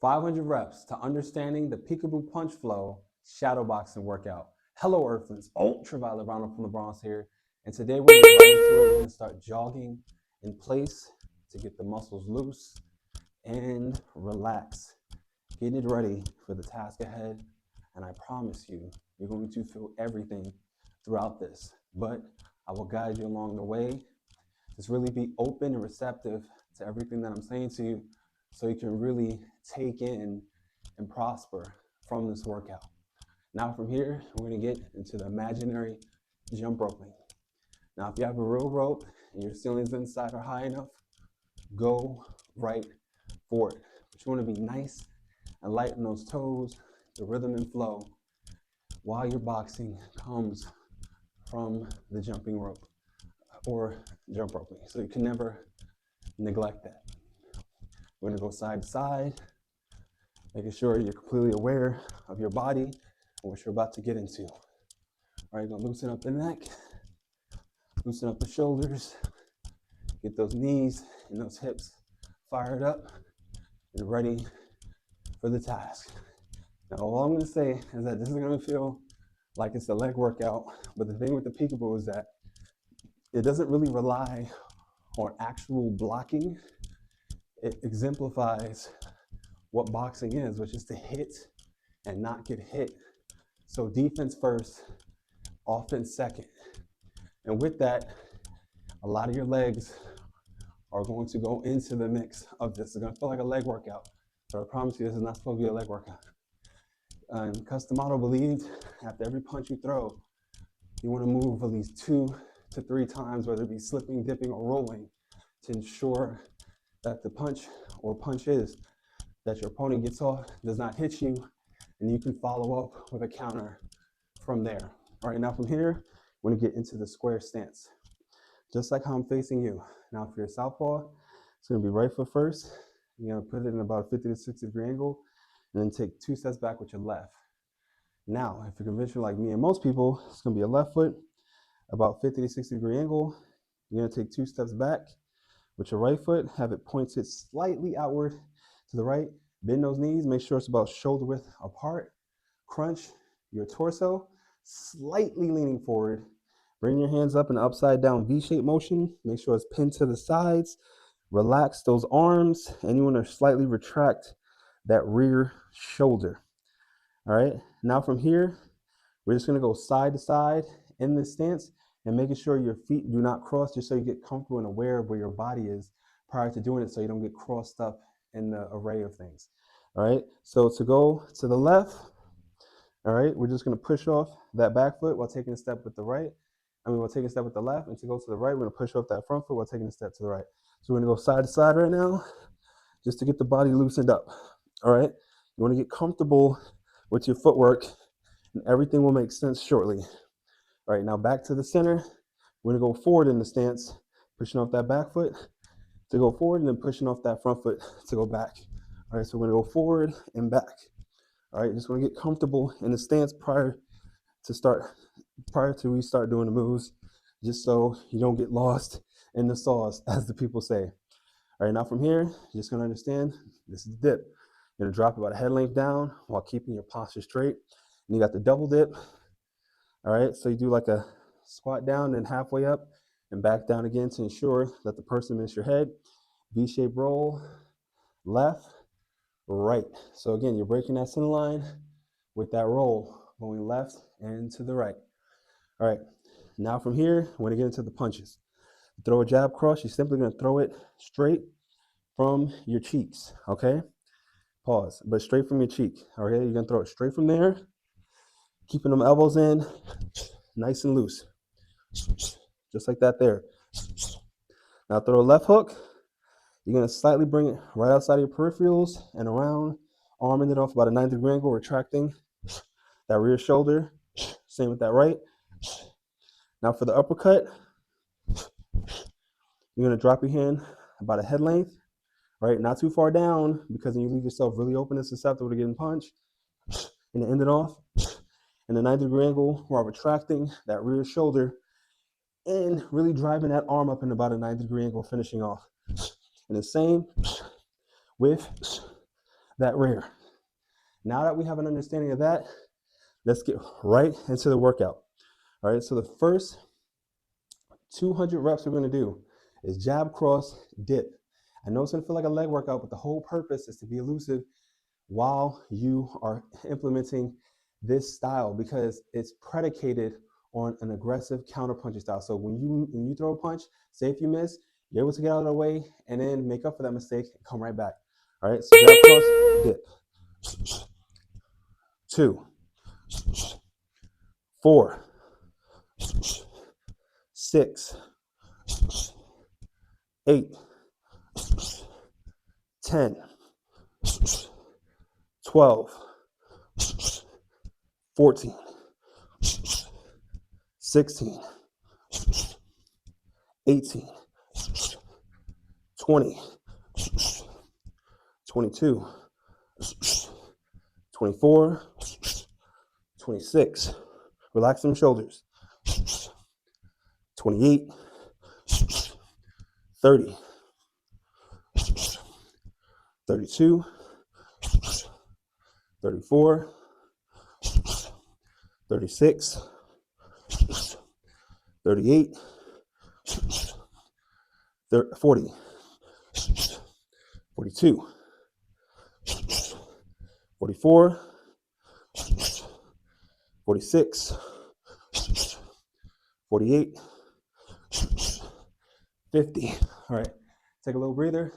500 reps to understanding the Peekaboo Punch Flow Shadow Boxing workout. Hello, Earthlings. Ultraviolet Ronald from the Bronx here. And today we're going to get right into it. We're going to start jogging in place to get the muscles loose and relax. Getting it ready for the task ahead. And I promise you, you're going to feel everything throughout this. But I will guide you along the way. Just really be open and receptive to everything that I'm saying to you so you can really take in and prosper from this workout. Now from here, we're going to get into the imaginary jump roping. Now, if you have a real rope and your ceilings inside are high enough, go right for it. But you want to be nice and light in those toes, the rhythm and flow, while your boxing comes from the jumping rope or jump roping. So you can never neglect that. We're gonna go side to side, making sure you're completely aware of your body and what you're about to get into. All right, you're gonna loosen up the neck, loosen up the shoulders, get those knees and those hips fired up and ready for the task. Now, all I'm gonna say is that this is gonna feel like it's a leg workout, but the thing with the Peekaboo is that it doesn't really rely on actual blocking. It exemplifies what boxing is, which is to hit and not get hit. So defense first, offense second. And with that, a lot of your legs are going to go into the mix of this. It's gonna feel like a leg workout, but I promise you this is not supposed to be a leg workout. Customato believed after every punch you throw, you wanna move at least 2 to 3 times, whether it be slipping, dipping, or rolling, to ensure that the punch or punches that your opponent gets off does not hit you, and you can follow up with a counter from there. All right, now from here, we're gonna get into the square stance. Just like how I'm facing you. Now for your southpaw, it's gonna be right foot first. You're gonna put it in about a 50 to 60 degree angle, and then take 2 steps back with your left. Now, if you're conventional like me and most people, it's gonna be a left foot, about 50 to 60 degree angle. You're gonna take 2 steps back with your right foot, have it pointed slightly outward to the right. Bend those knees, make sure it's about shoulder width apart. Crunch your torso, slightly leaning forward. Bring your hands up in an upside down V-shaped motion. Make sure it's pinned to the sides. Relax those arms, and you want to slightly retract that rear shoulder. All right, now from here, we're just gonna go side to side in this stance and making sure your feet do not cross, just so you get comfortable and aware of where your body is prior to doing it, so you don't get crossed up in the array of things. All right, so to go to the left, all right, we're just gonna push off that back foot while taking a step with the right. We'll take a step with the left, and to go to the right, we're gonna push off that front foot while taking a step to the right. So we're gonna go side to side right now, just to get the body loosened up. All right, you wanna get comfortable with your footwork, and everything will make sense shortly. All right, now back to the center. We're gonna go forward in the stance, pushing off that back foot to go forward, and then pushing off that front foot to go back. All right, so we're gonna go forward and back. All right, just wanna get comfortable in the stance prior to we start doing the moves, just so you don't get lost in the sauce, as the people say. All right, now from here, you're just gonna understand this is the dip. You're gonna drop about a head length down while keeping your posture straight. And you got the double dip. All right, so you do like a squat down and halfway up and back down again to ensure that the person missed your head. V-shaped roll, left, right. So again, you're breaking that center line with that roll, going left and to the right. All right, now from here, we're gonna get into the punches. Throw a jab cross, you're simply gonna throw it straight from your cheeks, okay? Pause, but straight from your cheek, okay? You're gonna throw it straight from there, keeping them elbows in, nice and loose. Just like that there. Now throw a left hook. You're gonna slightly bring it right outside of your peripherals and around, arming it off about a 90-degree angle, retracting that rear shoulder. Same with that right. Now for the uppercut, you're gonna drop your hand about a head length, right? Not too far down, because then you leave yourself really open and susceptible to getting punched. And end it off in a 90-degree angle while retracting that rear shoulder and really driving that arm up in about a 90-degree angle, finishing off. And the same with that rear. Now that we have an understanding of that, let's get right into the workout. All right, so the first 200 reps we're going to do is jab, cross, dip. I know it's going to feel like a leg workout, but the whole purpose is to be elusive while you are implementing this style, because it's predicated on an aggressive counter-punching style. So when you throw a punch, say if you miss, you're able to get out of the way and then make up for that mistake and come right back. All right, so jab, cross, dip. 2, 4, 6, 8, 10, 12, 14, 16, 18, 20, 22, 24, 26. Relax them shoulders. 28, 30, 32, 34, 36, 38, 40, 42, 44, 46, 48, 50. All right, take a little breather.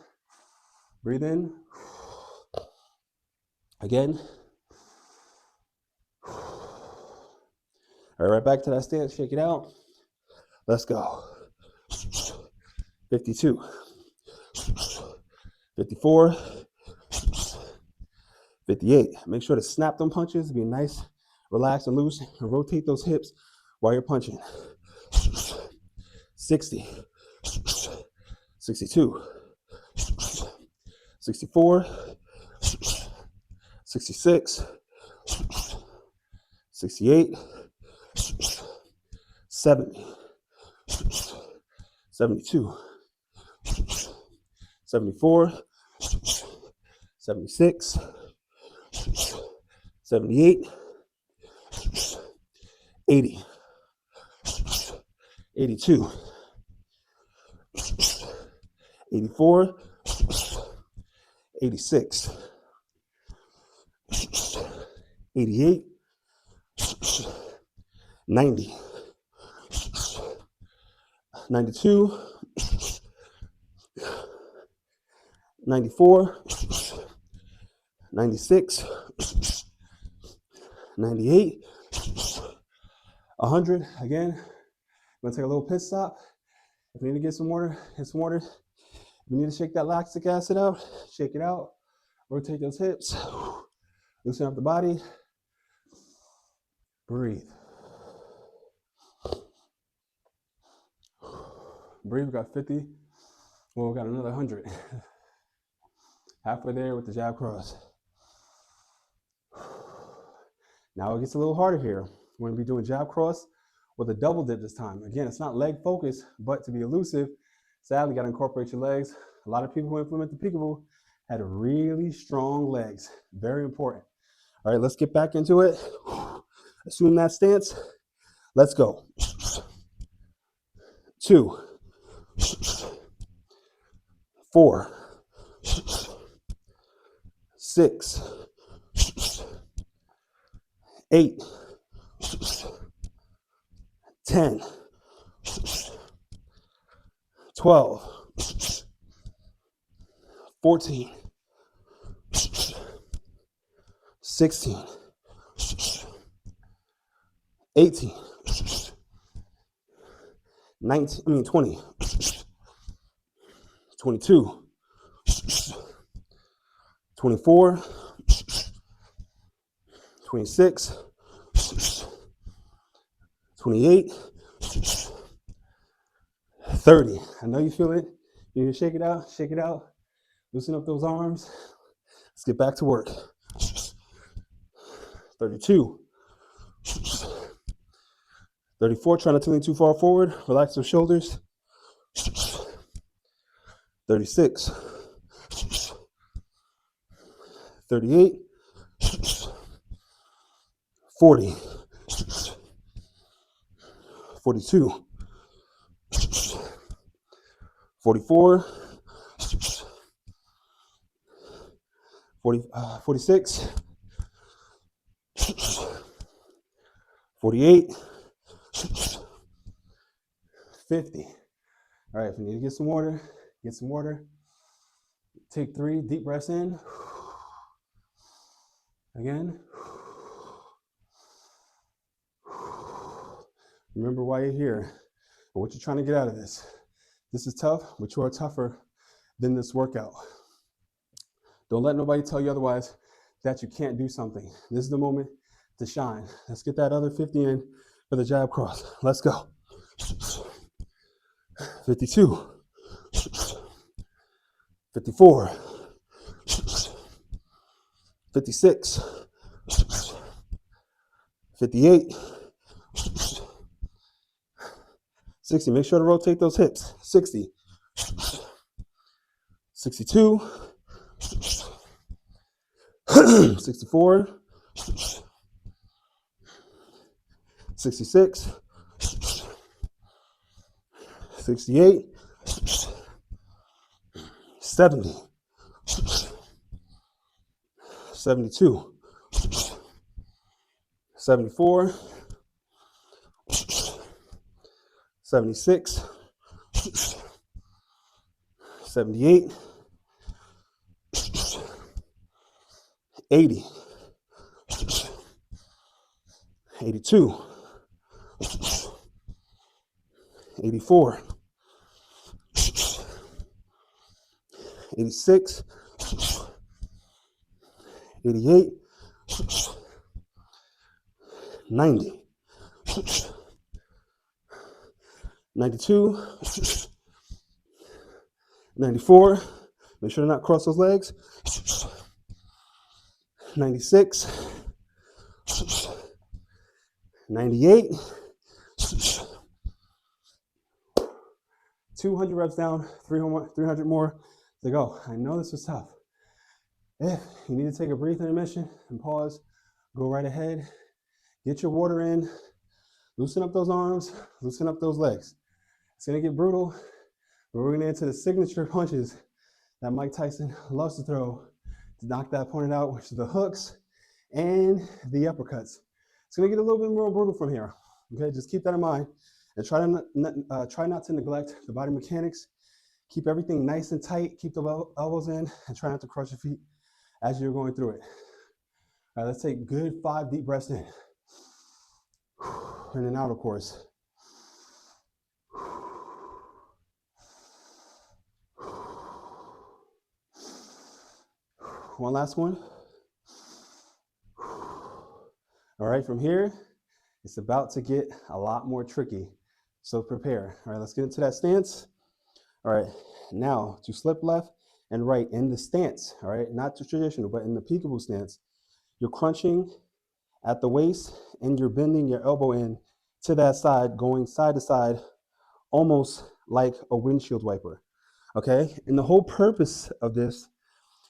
Breathe in. Again. All right, right back to that stance. Shake it out. Let's go. 52, 54, 58. Make sure to snap them punches. Be nice, relaxed, and loose. And rotate those hips while you're punching. 60, 62, 64, 66, 68, 70, 72, 74, 76, 78, 80, 82, 84, 86, 88, 90, 92, 94, 96, 98, 100. Again, I'm gonna take a little pit stop. If you need to get some water, get some water. If you need to shake that lactic acid out, shake it out. Rotate those hips. Loosen up the body. Breathe. Breathe. We got 50. Well, we got another 100. Halfway there with the jab cross. Now it gets a little harder here. We're going to be doing jab cross with a double dip this time. Again, it's not leg focused, but to be elusive, sadly, you got to incorporate your legs. A lot of people who implement the peekaboo had really strong legs. Very important. All right, let's get back into it. Assume that stance. Let's go. 2, 4, 6, 8, 10, 12, 14, 16, 18, 20, 22, 24, 26, 28, 30. I know you feel it. You need to shake it out, shake it out. Loosen up those arms. Let's get back to work. 32. 34, try not to lean too far forward. Relax those shoulders. 36. 38, 40, 42, 44, 46, 48, 50. All right, if you need to get some water, get some water. Take 3 deep breaths in. Again. Remember why you're here and what you're trying to get out of this. This is tough, but you are tougher than this workout. Don't let nobody tell you otherwise that you can't do something. This is the moment to shine. Let's get that other 50 in for the jab cross. Let's go. 52, 54, 56, 58, 60. Make sure to rotate those hips. 60, 62, 64, 66, 68, 70, 72, 74, 76, 78, 80, 82, 84, 86, 88, 90, 92, 94. Make sure to not cross those legs. 96, 98, 200 reps down, 300 more to go. I know this was tough. If you need to take a brief intermission and pause, go right ahead. Get your water in. Loosen up those arms. Loosen up those legs. It's going to get brutal, but we're going to get into the signature punches that Mike Tyson loves to throw to knock that opponent out, which is the hooks and the uppercuts. It's going to get a little bit more brutal from here. Okay, just keep that in mind and try not to neglect the body mechanics. Keep everything nice and tight. Keep the elbows in and try not to crush your feet as you're going through it. All right, let's take good 5 deep breaths in. In and out, of course. One last one. All right, from here, it's about to get a lot more tricky. So prepare. All right, let's get into that stance. All right, now to slip left and right in the stance. All right, not the traditional, but in the peekaboo stance. You're crunching at the waist and you're bending your elbow in to that side, going side to side, almost like a windshield wiper. Okay, and the whole purpose of this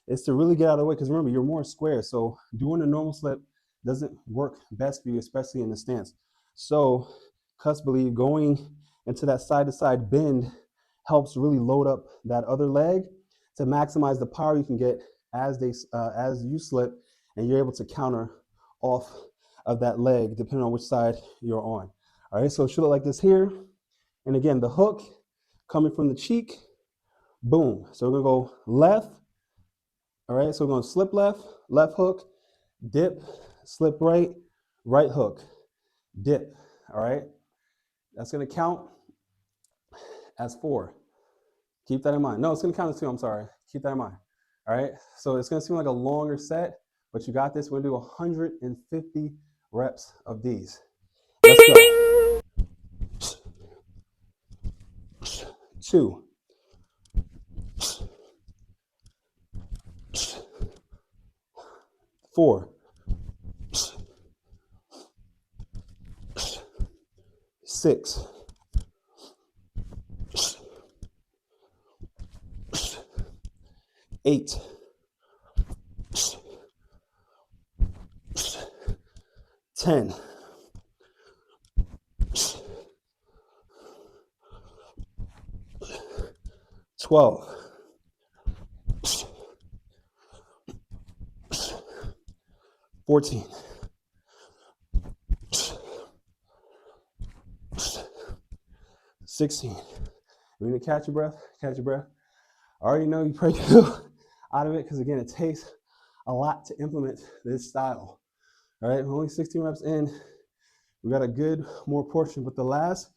is to really get out of the way, because remember, you're more square, so doing a normal slip doesn't work best for you, especially in the stance. So Cuss believe going into that side-to-side bend helps really load up that other leg to maximize the power you can get as you slip, and you're able to counter off of that leg depending on which side you're on. All right, so it should look like this here. And again, the hook coming from the cheek, boom. So we're gonna go left. All right, so we're gonna slip left, left hook, dip, slip right, right hook, dip. All right, that's gonna count as 4. Keep that in mind. No, it's gonna count as 2, I'm sorry. Keep that in mind. All right, so it's gonna seem like a longer set, but you got this. We're gonna do 150 reps of these. Let's go. 2, 4, 6, 8, 10, 12, 14, 16. You need to catch your breath, catch your breath. I already know you probably feel out of it because, again, it takes a lot to implement this style. All right, we're only 16 reps in. We got a good more portion, but the last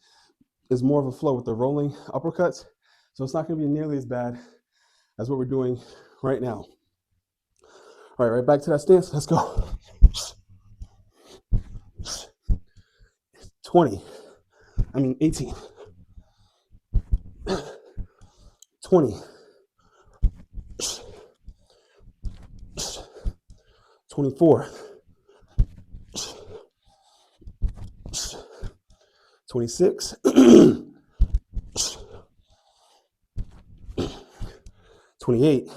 is more of a flow with the rolling uppercuts. So it's not going to be nearly as bad as what we're doing right now. All right, right back to that stance. Let's go. 18, 20, 24, 26, 28,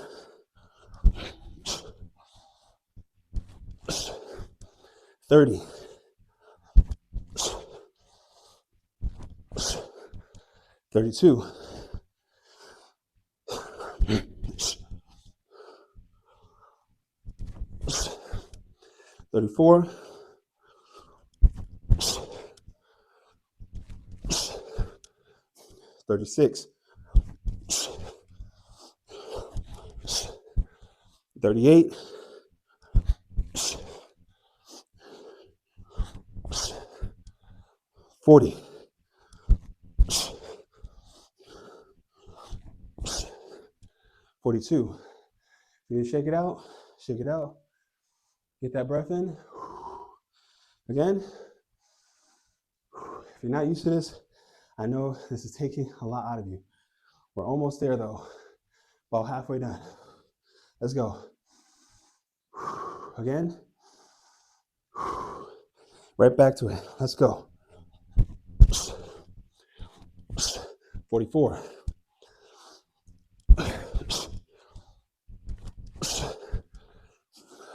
30, 32, 34, 36, 38, 40, 42. You need to shake it out, shake it out. Get that breath in. Again. If you're not used to this, I know this is taking a lot out of you. We're almost there though, about halfway done. Let's go. Again. Right back to it. Let's go. 44.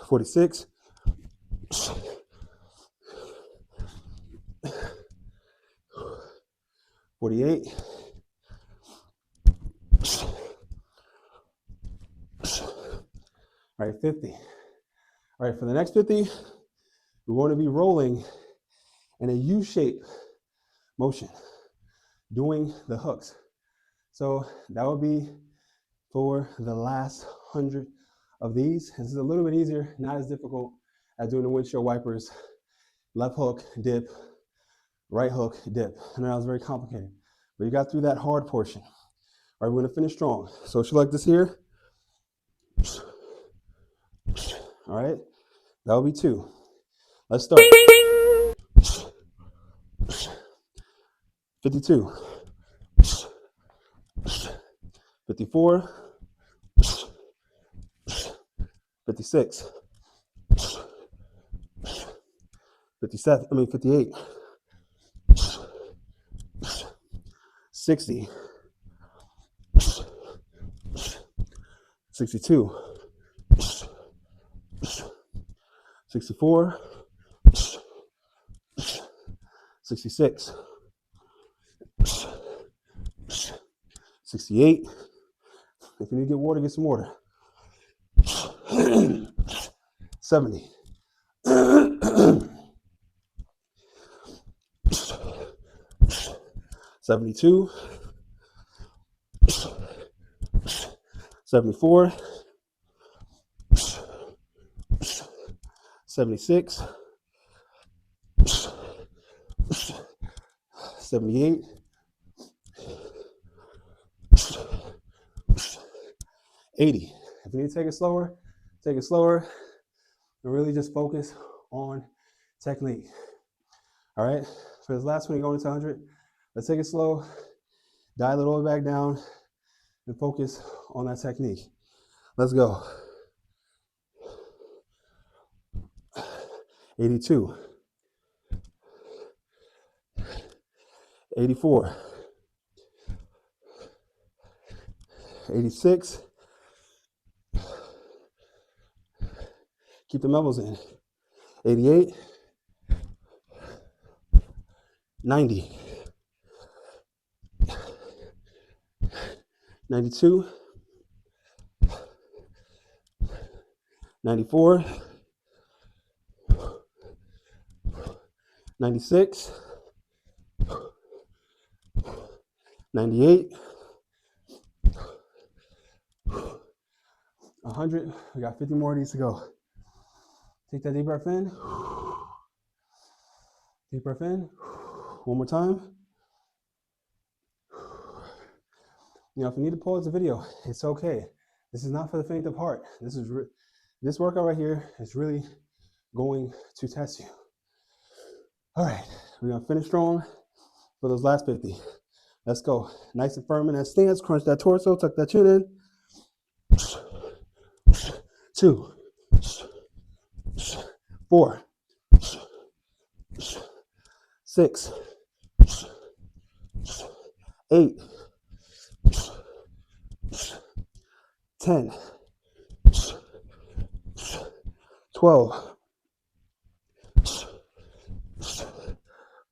46. 48. 50. All right, for the next 50, we're going to be rolling in a U-shape motion, doing the hooks. So that would be for the last 100 of these. This is a little bit easier, not as difficult as doing the windshield wipers. Left hook, dip, right hook, dip. I know that was very complicated, but you got through that hard portion. All right, we're gonna finish strong. So should like this here. All right, that will be 2. Let's start. 52, 54, 56, 58, 60, 62, 64, 66, 68. If you need to get water, get some water. 70. 72. 74. 76. 78. 80. If you need to take it slower, take it slower. And really just focus on technique. All right, for this last one, you're going into 100. Let's take it slow, dial it all the way back down, and focus on that technique. Let's go. 82. 84. 86. Keep the elbows in. 88. 90, 92, 94, 96, 98, 100. We got 50 more of these to go. Take that deep breath in. Deep breath in. One more time. You know, if you need to pause the video, it's okay. This is not for the faint of heart. This workout right here is really going to test you. All right, we're gonna finish strong for those last 50. Let's go. Nice and firm in that stance. Crunch that torso. Tuck that chin in. 2, 4, 6, 8, 10, 12,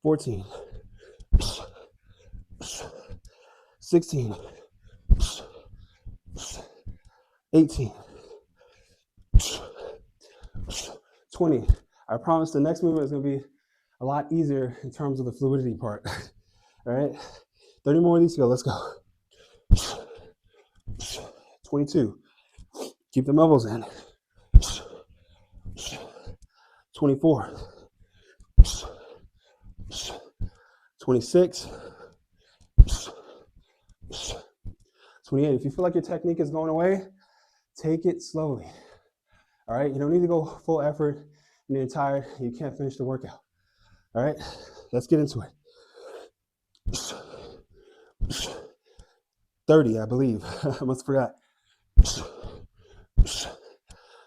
14, 16, 18, 20. I promise the next movement is going to be a lot easier in terms of the fluidity part. All right, 30 more of these to go. Let's go. 22. Keep the elbows in. 24. 26. 28. If you feel like your technique is going away, take it slowly. All right, you don't need to go full effort and you're tired, you can't finish the workout. All right, let's get into it. 30, I believe. I must have forgot.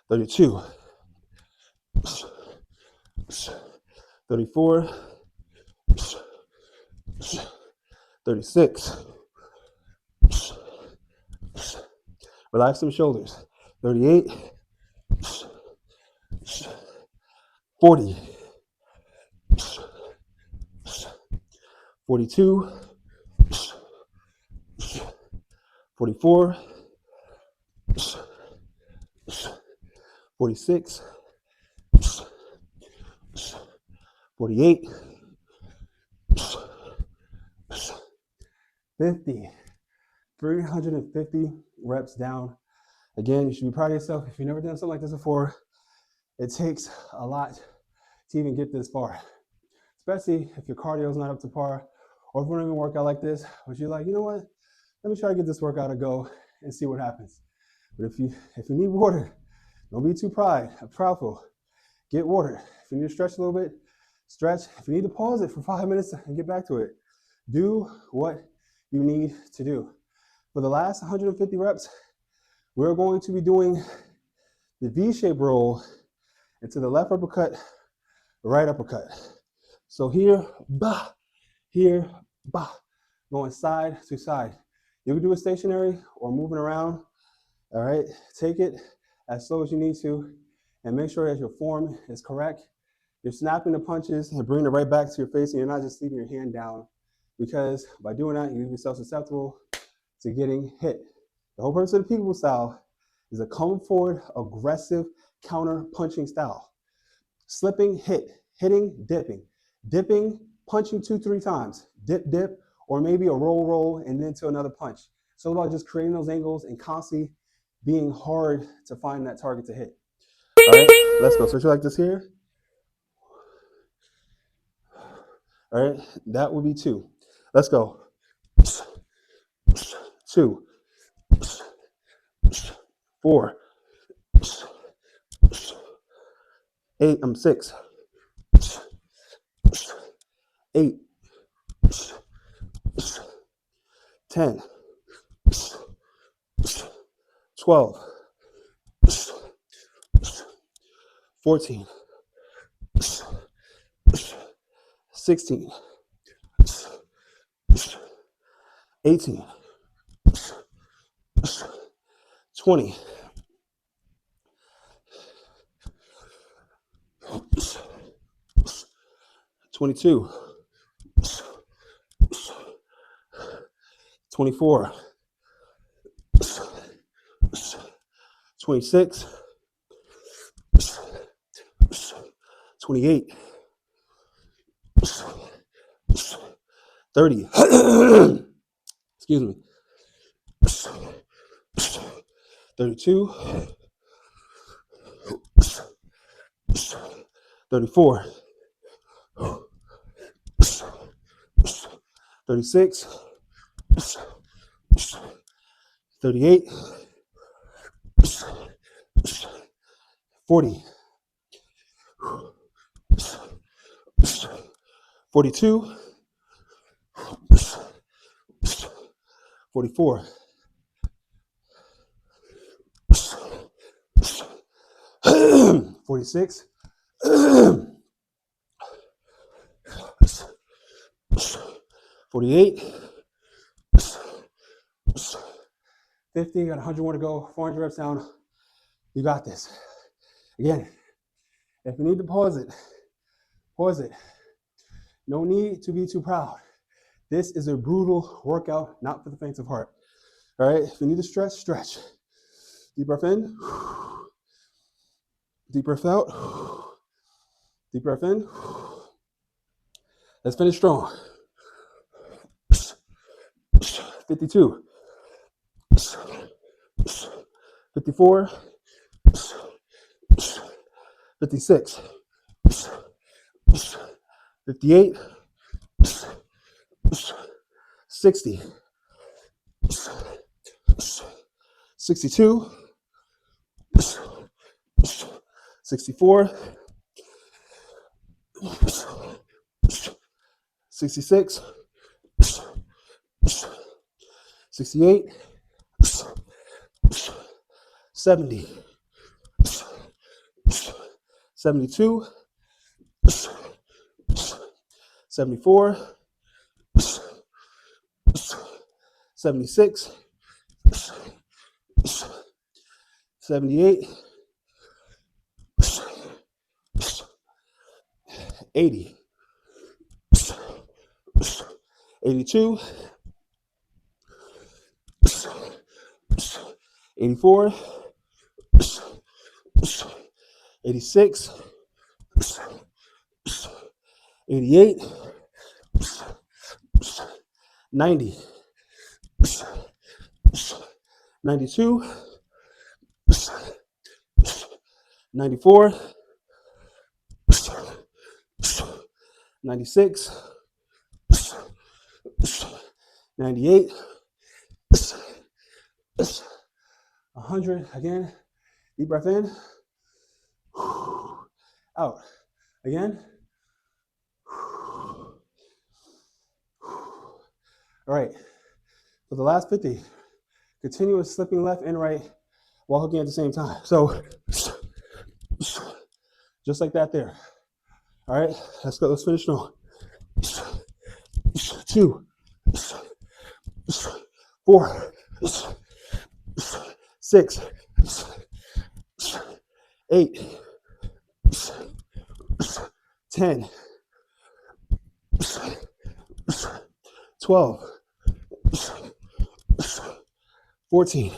32. 34. 36. Relax some shoulders. 38. 40. 42. 44. 46. 48. 50. 350 reps down. Again, you should be proud of yourself. If you've never done something like this before, it takes a lot to even get this far, especially if your cardio is not up to par, or if we're doing a workout like this, but you're like, you know what, let me try to get this workout to go and see what happens. But if you need water, don't be too proudful. Get water. If you need to stretch a little bit, stretch. If you need to pause it for 5 minutes and get back to it, do what you need to do. For the last 150 reps, we're going to be doing the V-shaped roll into the left uppercut, right uppercut. So here, bah, going side to side. You can do it stationary or moving around. All right, take it as slow as you need to and make sure that your form is correct. You're snapping the punches and bringing it right back to your face, and you're not just leaving your hand down, because by doing that, you leave yourself susceptible to getting hit. The whole purpose of the Peekaboo style is a come forward, aggressive counter punching style. Slipping, hit, hitting, dipping, punching 2-3 times, dip, or maybe a roll, and then to another punch. It's all about just creating those angles and constantly being hard to find that target to hit. All right, let's go. So you like this here? All right, that would be 2. Let's go. 2, 4, 8, 6, 8, 10, 12, 14, 16, 18, 20, 22, 24, 26, 28, 30, excuse me, 32, 34, 36, 38, 40, 42, 44, 46, 48, 50, you got 100 more to go, 400 reps down. You got this. Again, if you need to pause it, pause it. No need to be too proud. This is a brutal workout, not for the faint of heart. All right, if you need to stretch, stretch. Deep breath in, deep breath out, deep breath in. Let's finish strong. 52, 54, 56, 58, 60, 62, 64, 66, 68, 70, 72, 74, 76, 78, 80, 82, 84, 86, 88, 90, 92, 94, 96, 98, 100. Again, deep breath in, out. Again. All right, for the last 50, continuous slipping left and right while hooking at the same time. So, just like that there. All right, let's go. Let's finish strong. 2, 4, 6, 8, 10, 12, 14,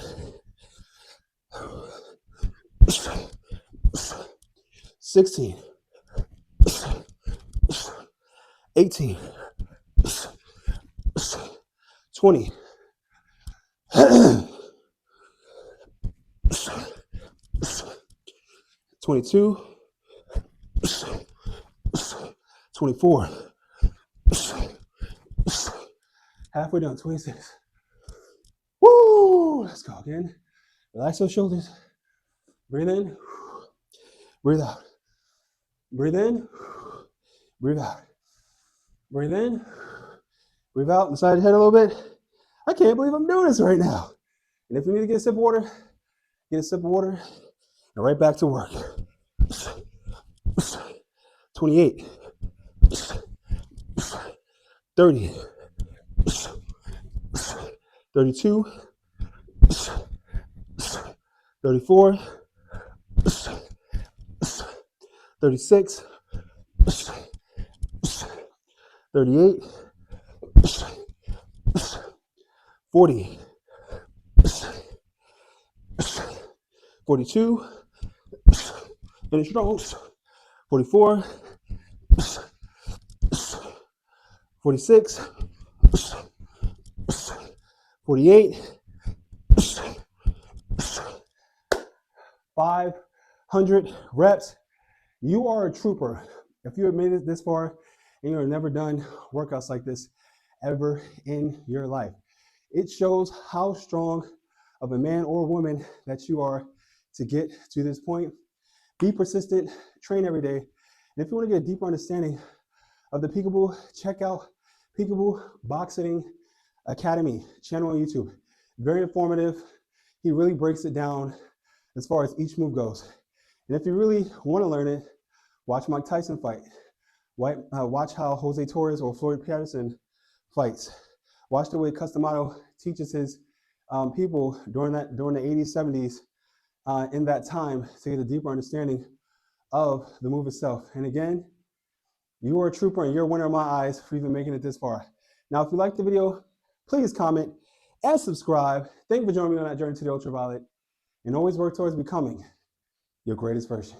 16, 18, 20, 22, 24, halfway done, 26. Woo! Let's go again. Relax those shoulders. Breathe in, breathe out. Breathe in, breathe out. Breathe in, breathe out, inside the head a little bit. I can't believe I'm doing this right now. And if you need to get a sip of water, get a sip of water, and right back to work. 28, 30, 32, 34, 36, 38, 40, 42, finish strong, 44, 46, 48, 500 reps. You are a trooper. If you have made it this far and you have never done workouts like this ever in your life, it shows how strong of a man or woman that you are to get to this point. Be persistent, train every day. And if you want to get a deeper understanding of the Peekaboo, check out Peekaboo Boxing Academy channel on YouTube. Very informative. He really breaks it down as far as each move goes. And if you really want to learn it, watch Mike Tyson fight. Watch how Jose Torres or Floyd Patterson fights. Watch the way Customato teaches his people during the 80s, 70s, in that time to get a deeper understanding of the move itself. And again, you are a trooper and you're a winner in my eyes for even making it this far. Now, if you liked the video, please comment and subscribe. Thank you for joining me on that journey to the ultraviolet, and always work towards becoming your greatest version.